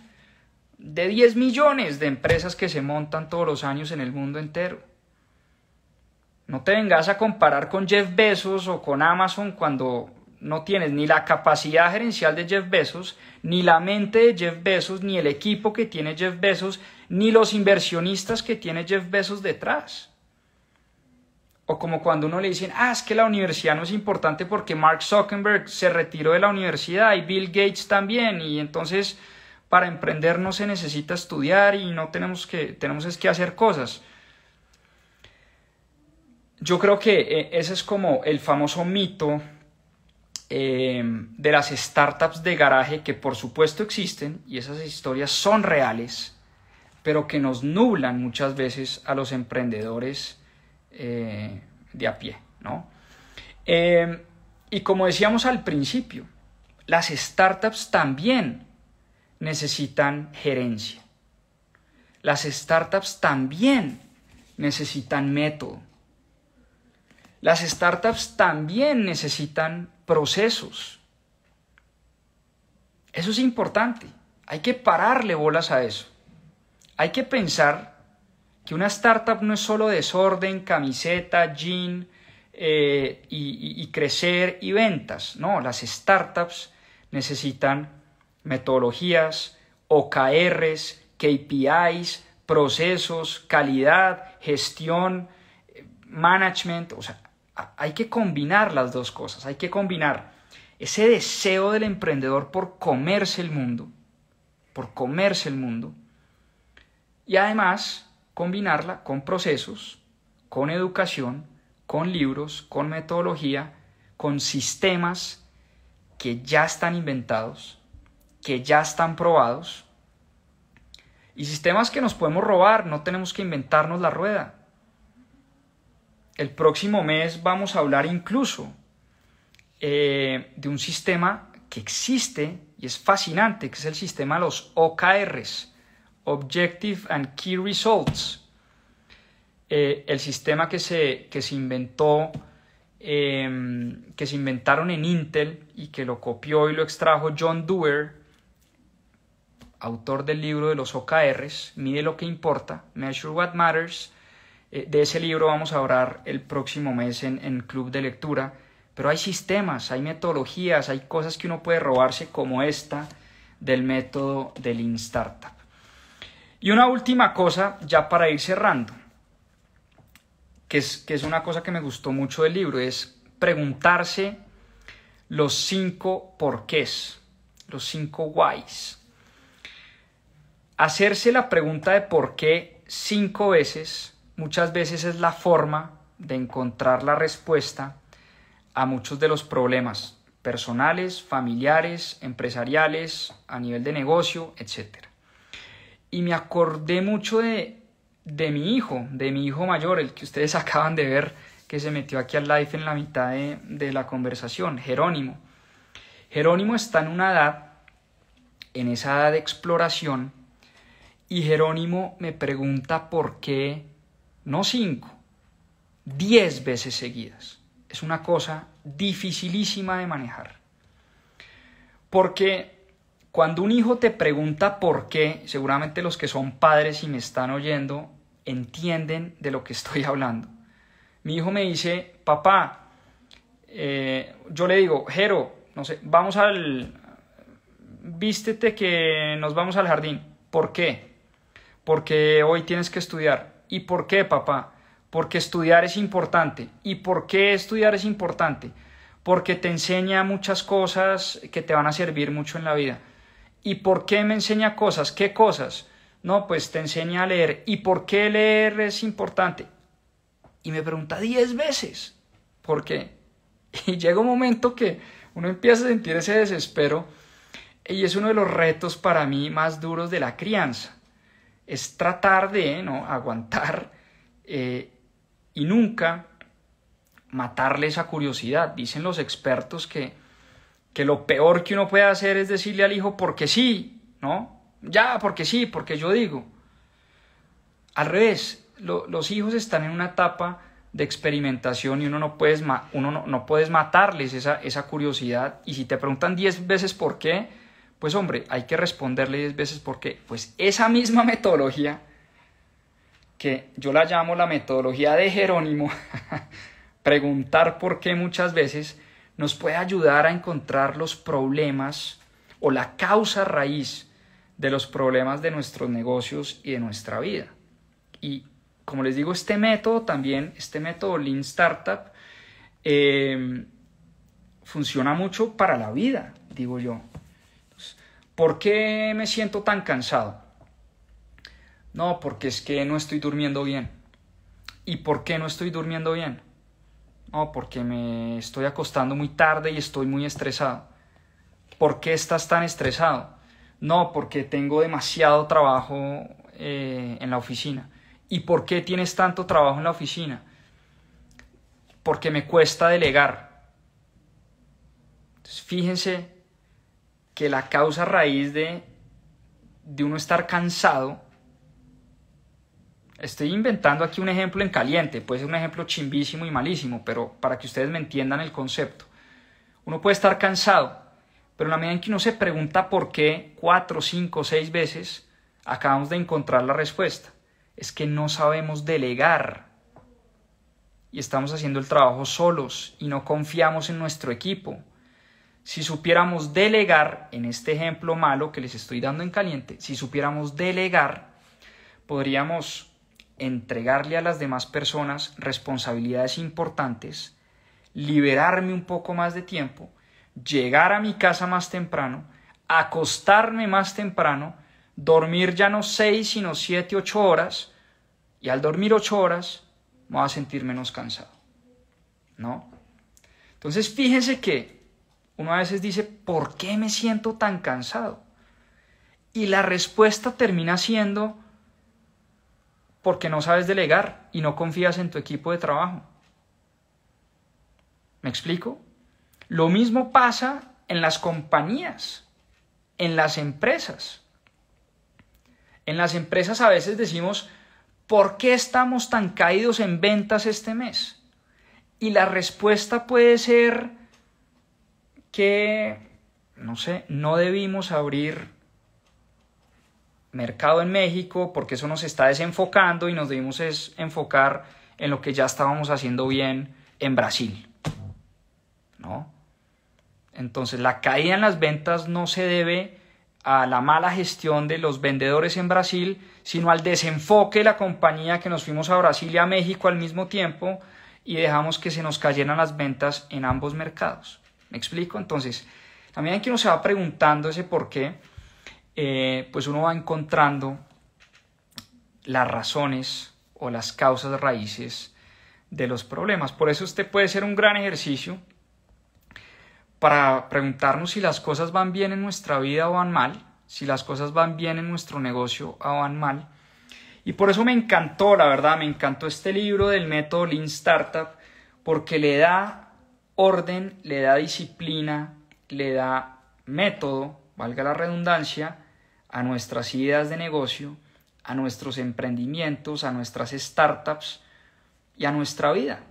Speaker 1: de 10 millones de empresas que se montan todos los años en el mundo entero. No te vengas a comparar con Jeff Bezos o con Amazon cuando no tienes ni la capacidad gerencial de Jeff Bezos, ni la mente de Jeff Bezos, ni el equipo que tiene Jeff Bezos, ni los inversionistas que tiene Jeff Bezos detrás. O como cuando uno le dicen, es que la universidad no es importante porque Mark Zuckerberg se retiró de la universidad y Bill Gates también, y entonces para emprender no se necesita estudiar y no tenemos que hacer cosas. Yo creo que ese es como el famoso mito de las startups de garaje, que por supuesto existen y esas historias son reales, pero que nos nublan muchas veces a los emprendedores de a pie, ¿no? Y como decíamos al principio, las startups también necesitan gerencia. Las startups también necesitan método. Las startups también necesitan procesos. Eso es importante. Hay que pararle bolas a eso. Hay que pensar que una startup no es solo desorden, camiseta, jean y crecer y ventas. No, las startups necesitan metodologías, OKRs, KPIs, procesos, calidad, gestión, management. O sea, hay que combinar las dos cosas. Hay que combinar ese deseo del emprendedor por comerse el mundo, y además combinarla con procesos, con educación, con libros, con metodología, con sistemas que ya están inventados, que ya están probados, y sistemas que nos podemos robar. No tenemos que inventarnos la rueda. El próximo mes vamos a hablar incluso de un sistema que existe y es fascinante, que es el sistema de los OKRs, Objective and Key Results. El sistema que se inventaron en Intel y que lo copió y lo extrajo John Doerr, autor del libro de los OKRs, Mide lo que importa, Measure What Matters. De ese libro vamos a hablar el próximo mes en Club de Lectura. Pero hay sistemas, hay metodologías, hay cosas que uno puede robarse, como esta del método del Lean Startup. Y una última cosa, ya para ir cerrando, que es una cosa que me gustó mucho del libro, es preguntarse los 5 porqués, los 5 whys. Hacerse la pregunta de por qué 5 veces, muchas veces es la forma de encontrar la respuesta a muchos de los problemas personales, familiares, empresariales, a nivel de negocio, etc. Y me acordé mucho de mi hijo mayor, el que ustedes acaban de ver, que se metió aquí al live en la mitad de la conversación, Jerónimo. Jerónimo está en una edad, en esa edad de exploración, y Jerónimo me pregunta por qué, no 5, 10 veces seguidas. Es una cosa dificilísima de manejar. Porque cuando un hijo te pregunta por qué, seguramente los que son padres y me están oyendo entienden de lo que estoy hablando. Mi hijo me dice, papá, yo le digo, Jero, no sé, vístete que nos vamos al jardín. ¿Por qué? Porque hoy tienes que estudiar. ¿Y por qué, papá? Porque estudiar es importante. ¿Y por qué estudiar es importante? porque te enseña muchas cosas que te van a servir mucho en la vida. ¿Y por qué me enseña cosas? ¿Qué cosas? No, pues te enseña a leer. ¿Y por qué leer es importante? Y me pregunta 10 veces. ¿Por qué? Y llega un momento que uno empieza a sentir ese desespero, y es uno de los retos para mí más duros de la crianza. Es tratar de aguantar y nunca matarle esa curiosidad. Dicen los expertos que lo peor que uno puede hacer es decirle al hijo porque sí, ¿no? Ya, porque sí, porque yo digo. Al revés, los hijos están en una etapa de experimentación y uno no puedes matarles esa curiosidad. Y si te preguntan 10 veces por qué, pues hombre, hay que responderle 10 veces por qué. Pues esa misma metodología, que yo la llamo la metodología de Jerónimo, preguntar por qué muchas veces, nos puede ayudar a encontrar los problemas o la causa raíz de los problemas de nuestros negocios y de nuestra vida. Y como les digo, este método Lean Startup, funciona mucho para la vida, digo yo. ¿Por qué me siento tan cansado? No, porque es que no estoy durmiendo bien. ¿Y por qué no estoy durmiendo bien? No, porque me estoy acostando muy tarde y estoy muy estresado. ¿Por qué estás tan estresado? No, porque tengo demasiado trabajo en la oficina. ¿Y por qué tienes tanto trabajo en la oficina? Porque me cuesta delegar. Entonces, fíjense que la causa raíz de uno estar cansado, estoy inventando aquí un ejemplo en caliente, puede ser un ejemplo chimbísimo y malísimo, pero para que ustedes me entiendan el concepto. Uno puede estar cansado, pero en la medida en que uno se pregunta por qué 4, 5, 6 veces, acabamos de encontrar la respuesta. Es que no sabemos delegar y estamos haciendo el trabajo solos y no confiamos en nuestro equipo. Si supiéramos delegar, en este ejemplo malo que les estoy dando en caliente, si supiéramos delegar, podríamos entregarle a las demás personas responsabilidades importantes, liberarme un poco más de tiempo, llegar a mi casa más temprano, acostarme más temprano, dormir ya no 6 sino 7, 8 horas, y al dormir 8 horas me voy a sentir menos cansado, ¿no? Entonces fíjense que uno a veces dice, ¿por qué me siento tan cansado? Y la respuesta termina siendo porque no sabes delegar y no confías en tu equipo de trabajo. ¿Me explico? Lo mismo pasa en las compañías, en las empresas. En las empresas a veces decimos, ¿por qué estamos tan caídos en ventas este mes? Y la respuesta puede ser que, no sé, no debimos abrir mercado en México porque eso nos está desenfocando y nos debimos enfocar en lo que ya estábamos haciendo bien en Brasil, ¿no? Entonces la caída en las ventas no se debe a la mala gestión de los vendedores en Brasil, sino al desenfoque de la compañía, que nos fuimos a Brasil y a México al mismo tiempo y dejamos que se nos cayeran las ventas en ambos mercados. ¿Me explico? Entonces, a medida que uno se va preguntando ese por qué, pues uno va encontrando las razones o las causas raíces de los problemas. Por eso este puede ser un gran ejercicio para preguntarnos si las cosas van bien en nuestra vida o van mal, si las cosas van bien en nuestro negocio o van mal. Y por eso me encantó, la verdad, me encantó este libro del método Lean Startup, porque le da orden, le da disciplina, le da método, valga la redundancia, a nuestras ideas de negocio, a nuestros emprendimientos, a nuestras startups y a nuestra vida.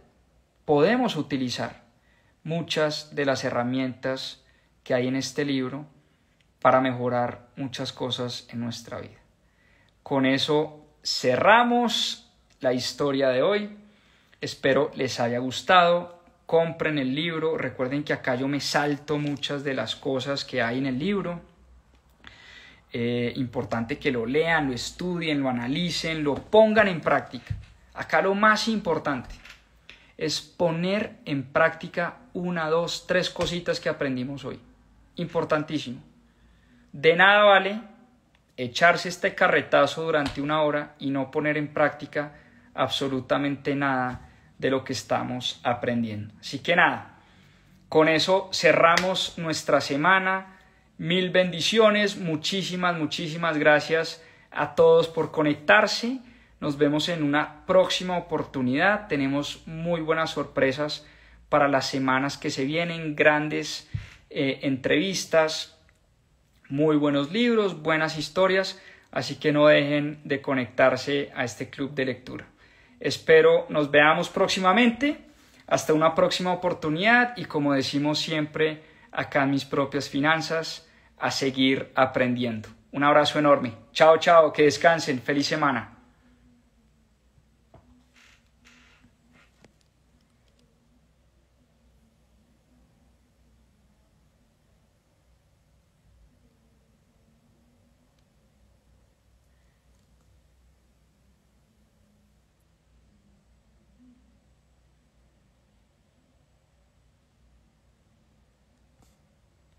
Speaker 1: Podemos utilizar muchas de las herramientas que hay en este libro para mejorar muchas cosas en nuestra vida. Con eso cerramos la historia de hoy. Espero les haya gustado. Compren el libro. Recuerden que acá yo me salto muchas de las cosas que hay en el libro. Importante que lo lean, lo estudien, lo analicen, lo pongan en práctica. Acá lo más importante es poner en práctica 1, 2, 3 cositas que aprendimos hoy. Importantísimo. De nada vale echarse este carretazo durante 1 hora y no poner en práctica absolutamente nada de lo que estamos aprendiendo. Así que nada, con eso cerramos nuestra semana. 1000 bendiciones, muchísimas gracias a todos por conectarse. Nos vemos en una próxima oportunidad. Tenemos muy buenas sorpresas para las semanas que se vienen, grandes entrevistas, muy buenos libros, buenas historias, así que no dejen de conectarse a este club de lectura. Espero nos veamos próximamente. Hasta una próxima oportunidad y como decimos siempre acá en Mis Propias Finanzas, a seguir aprendiendo. Un abrazo enorme. Chao, chao, que descansen. Feliz semana.